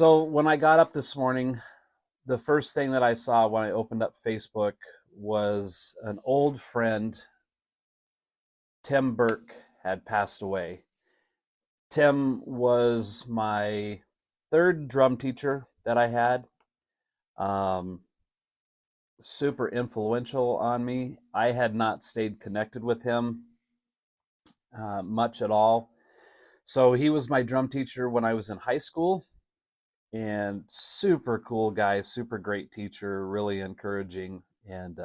So when I got up this morning, the first thing that I saw when I opened up Facebook was an old friend, Tim Burke, had passed away. Tim was my third drum teacher that I had. Um, Super influential on me. I had not stayed connected with him much at all. So he was my drum teacher when I was in high school, and super cool guy, super great teacher, really encouraging. And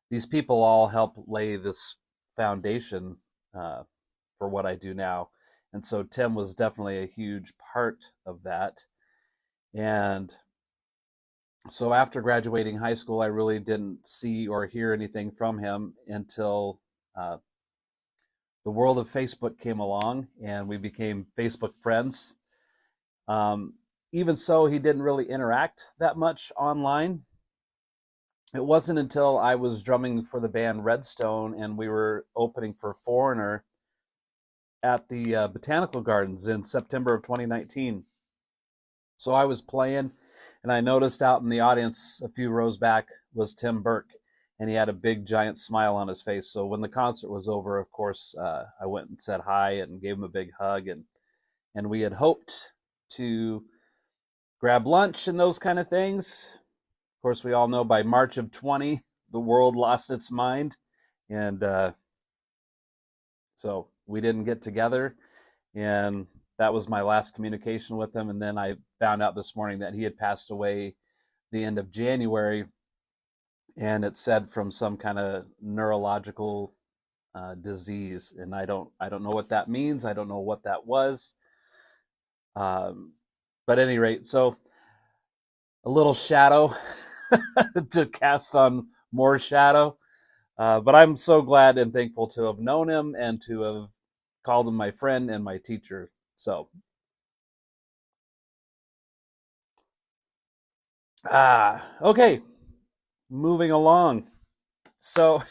these people all help lay this foundation uh, for what I do now. And so Tim was definitely a huge part of that. And so after graduating high school, I really didn't see or hear anything from him until uh, the world of Facebook came along and we became Facebook friends. Um, Even so, he didn't really interact that much online. It wasn't until I was drumming for the band Redstone and we were opening for Foreigner at the Botanical Gardens in September of 2019. So I was playing, and I noticed out in the audience a few rows back was Tim Burke, and he had a big giant smile on his face. So when the concert was over, of course, I went and said hi and gave him a big hug, and we had hoped to grab lunch and those kind of things. Of course, we all know by March of 20, the world lost its mind, and so we didn't get together, and that was my last communication with him. And then I found out this morning that he had passed away the end of January, and it said from some kind of neurological disease, and I don't know what that means. I don't know what that was, um, but at any rate, so a little shadow to cast on more shadow. But I'm so glad and thankful to have known him and to have called him my friend and my teacher. So, okay, moving along. So,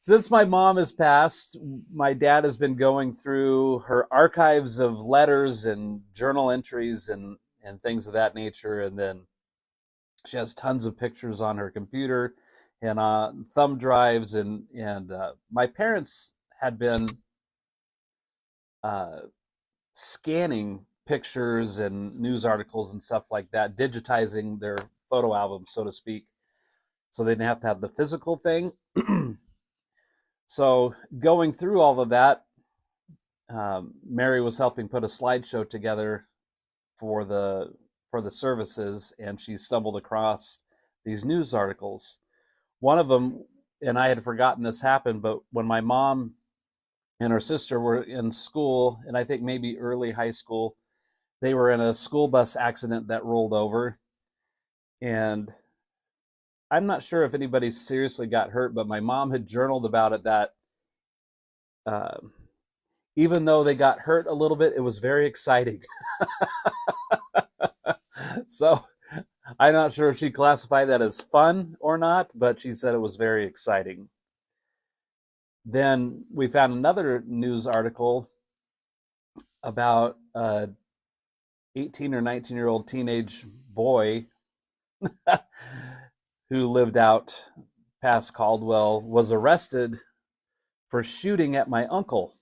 since my mom has passed, my dad has been going through her archives of letters and journal entries and things of that nature. And then she has tons of pictures on her computer and thumb drives. And my parents had been uh, scanning pictures and news articles and stuff like that, digitizing their photo album, so to speak, so they didn't have to have the physical thing. So going through all of that, Mary was helping put a slideshow together for the services, and she stumbled across these news articles. One of them, and I had forgotten this happened, but when my mom and her sister were in school, and I think maybe early high school, they were in a school bus accident that rolled over. And I'm not sure if anybody seriously got hurt, but my mom had journaled about it that uh, even though they got hurt a little bit, it was very exciting. So I'm not sure if she classified that as fun or not, but she said it was very exciting. Then we found another news article about a 18 or 19-year-old teenage boy who lived out past Caldwell was arrested for shooting at my uncle.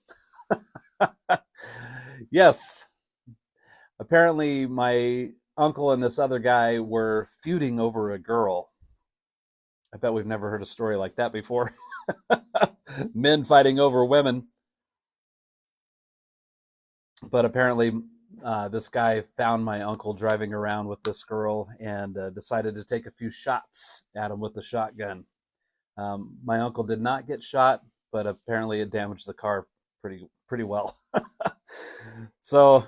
Yes, apparently my uncle and this other guy were feuding over a girl. I bet we've never heard a story like that before. Men fighting over women. But apparently, this guy found my uncle driving around with this girl and decided to take a few shots at him with the shotgun. My uncle did not get shot, but apparently it damaged the car pretty well. So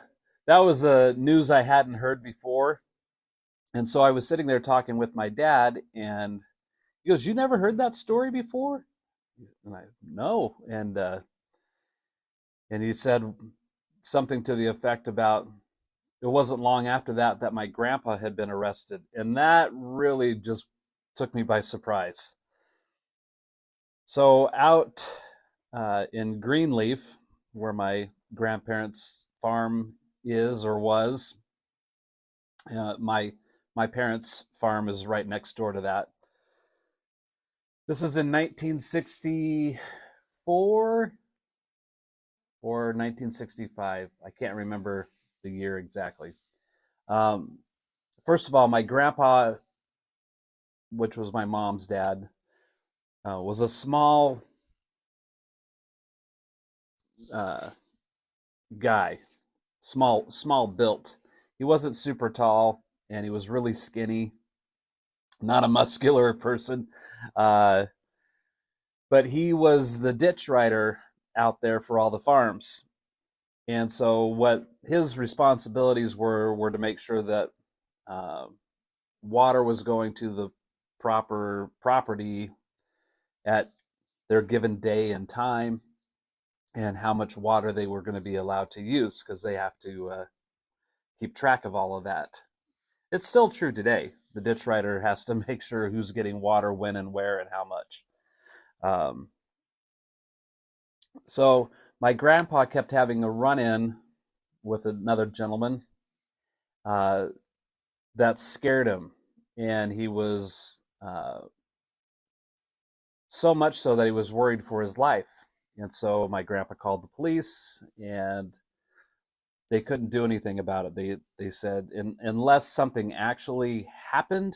that was news I hadn't heard before. And so I was sitting there talking with my dad, and he goes, "You never heard that story before?" And I, no. And he said something to the effect about it wasn't long after that that my grandpa had been arrested. And that really just took me by surprise. So out in Greenleaf, where my grandparents' farm is or was, My parents' farm is right next door to that. This is in 1964 or 1965. I can't remember the year exactly. Um, First of all, my grandpa, which was my mom's dad, was a small uh, guy, small built. He wasn't super tall, and he was really skinny. Not a muscular person, uh, but he was the ditch rider out there for all the farms. And so, what his responsibilities were to make sure that uh, water was going to the proper property at their given day and time, and how much water they were going to be allowed to use, because they have to keep track of all of that. It's still true today. The ditch rider has to make sure who's getting water, when, and where, and how much. Um, so my grandpa kept having a run-in with another gentleman uh, that scared him, and he was so much so that he was worried for his life. And so my grandpa called the police, and they couldn't do anything about it. They said unless something actually happened,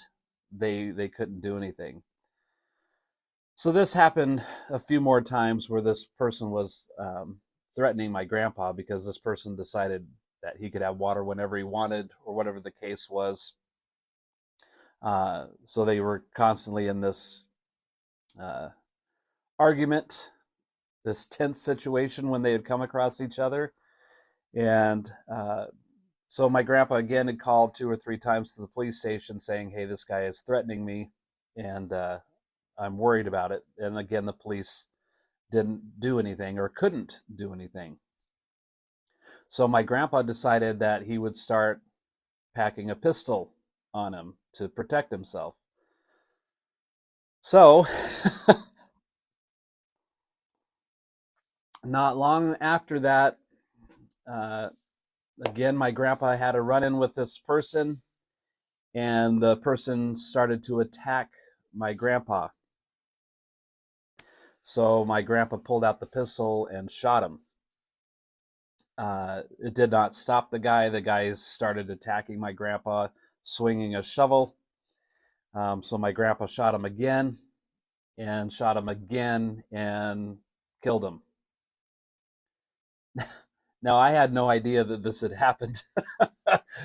they couldn't do anything. So this happened a few more times where this person was threatening my grandpa, because this person decided that he could have water whenever he wanted, or whatever the case was. So they were constantly in this uh, argument, this tense situation when they had come across each other. And so my grandpa again had called 2 or 3 times to the police station saying, hey, this guy is threatening me, and I'm worried about it. And again, the police didn't do anything, or couldn't do anything. So my grandpa decided that he would start packing a pistol on him to protect himself. So not long after that, uh, again, my grandpa had a run-in with this person, and the person started to attack my grandpa. So my grandpa pulled out the pistol and shot him. It did not stop the guy. The guy started attacking my grandpa, swinging a shovel. So my grandpa shot him again, and shot him again, and killed him. Now, I had no idea that this had happened.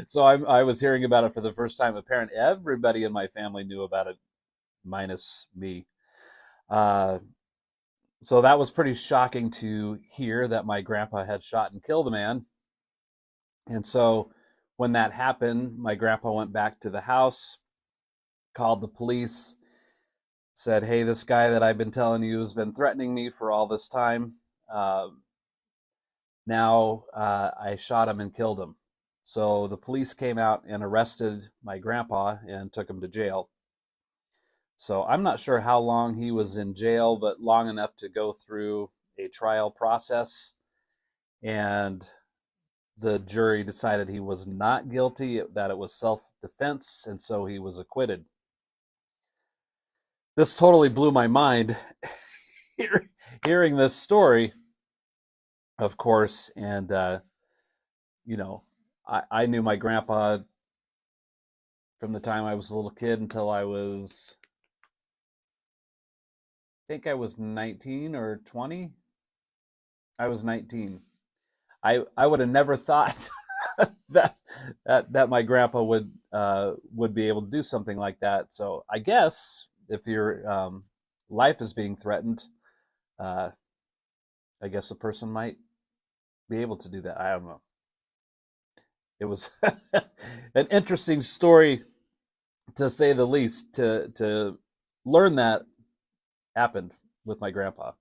So I was hearing about it for the first time. Apparently, everybody in my family knew about it, minus me. Uh, so that was pretty shocking to hear, that my grandpa had shot and killed a man. And so when that happened, my grandpa went back to the house, called the police, said, hey, this guy that I've been telling you has been threatening me for all this time. Now I shot him and killed him. So the police came out and arrested my grandpa and took him to jail. So I'm not sure how long he was in jail, but long enough to go through a trial process. And the jury decided he was not guilty, that it was self-defense, and so he was acquitted. This totally blew my mind, hearing this story, of course. And, I knew my grandpa from the time I was a little kid until I think I was 19 or 20. I was 19. I would have never thought that my grandpa would be able to do something like that. So I guess if your life is being threatened, I guess a person might be able to do that. I don't know. It was an interesting story, to say the least, to learn that happened with my grandpa.